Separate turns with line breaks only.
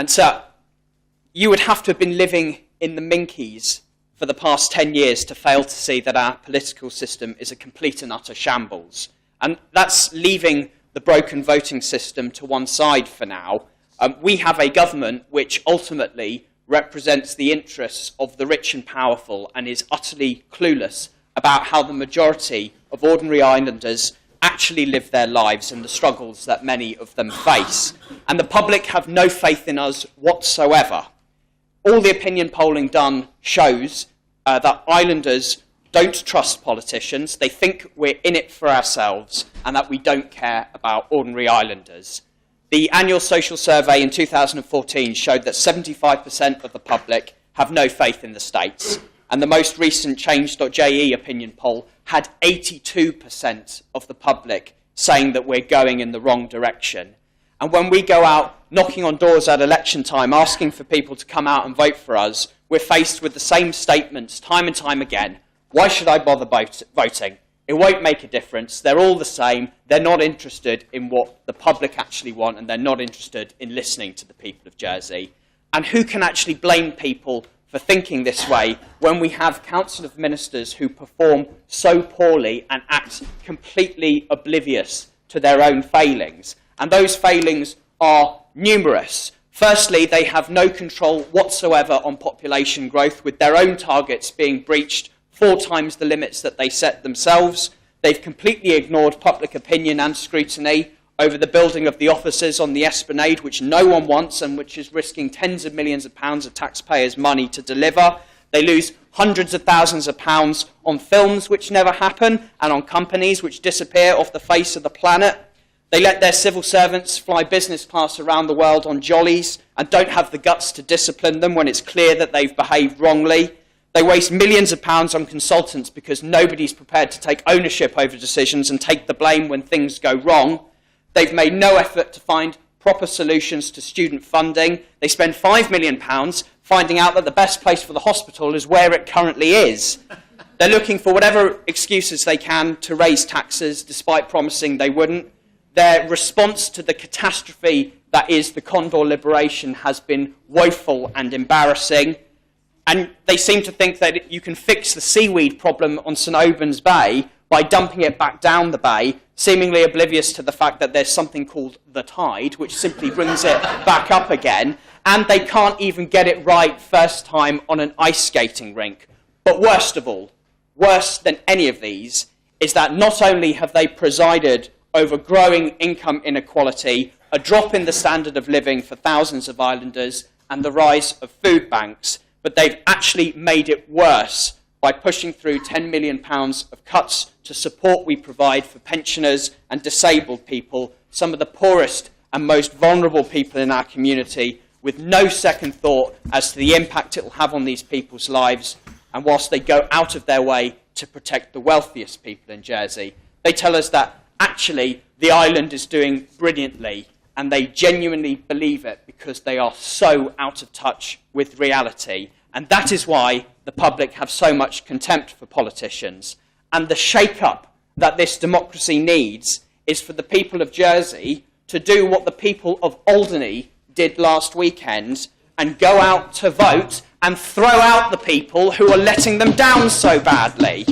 And so you would have to have been living in the Minkies for the past 10 years to fail to see that our political system is a complete and utter shambles. And that's leaving the broken voting system to one side for now. We have a government which ultimately represents the interests of the rich and powerful and is utterly clueless about how the majority of ordinary islanders actually live their lives and the struggles that many of them face. And the public have no faith in us whatsoever. All the opinion polling done shows that islanders don't trust politicians. They think we're in it for ourselves and that we don't care about ordinary islanders. The annual social survey in 2014 showed that 75% of the public have no faith in the states. And the most recent Change.je opinion poll had 82% of the public saying that we're going in the wrong direction. And when we go out knocking on doors at election time, asking for people to come out and vote for us, we're faced with the same statements time and time again. Why should I bother voting? It won't make a difference. They're all the same. They're not interested in what the public actually want, and they're not interested in listening to the people of Jersey. And who can actually blame people for thinking this way when we have Council of Ministers who perform so poorly and act completely oblivious to their own failings? And those failings are numerous. Firstly, they have no control whatsoever on population growth, with their own targets being breached 4 times the limits that they set themselves. They've completely ignored public opinion and scrutiny over the building of the offices on the Esplanade, which no one wants and which is risking tens of millions of pounds of taxpayers' money to deliver. They lose hundreds of thousands of pounds on films which never happen and on companies which disappear off the face of the planet. They let their civil servants fly business class around the world on jollies and don't have the guts to discipline them when it's clear that they've behaved wrongly. They waste millions of pounds on consultants because nobody's prepared to take ownership over decisions and take the blame when things go wrong. They've made no effort to find proper solutions to student funding. They spend £5 million finding out that the best place for the hospital is where it currently is. They're looking for whatever excuses they can to raise taxes, despite promising they wouldn't. Their response to the catastrophe that is the Condor liberation has been woeful and embarrassing. And they seem to think that you can fix the seaweed problem on St Albans Bay by dumping it back down the bay, seemingly oblivious to the fact that there's something called the tide, which simply brings it back up again. And they can't even get it right first time on an ice skating rink. But worst of all, worse than any of these, is that not only have they presided over growing income inequality, a drop in the standard of living for thousands of islanders, and the rise of food banks, but they've actually made it worse by pushing through £10 million of cuts to support we provide for pensioners and disabled people, some of the poorest and most vulnerable people in our community, with no second thought as to the impact it will have on these people's lives, and whilst they go out of their way to protect the wealthiest people in Jersey. They tell us that actually the island is doing brilliantly, and they genuinely believe it because they are so out of touch with reality. And that is why the public have so much contempt for politicians. And the shake-up that this democracy needs is for the people of Jersey to do what the people of Alderney did last weekend and go out to vote and throw out the people who are letting them down so badly.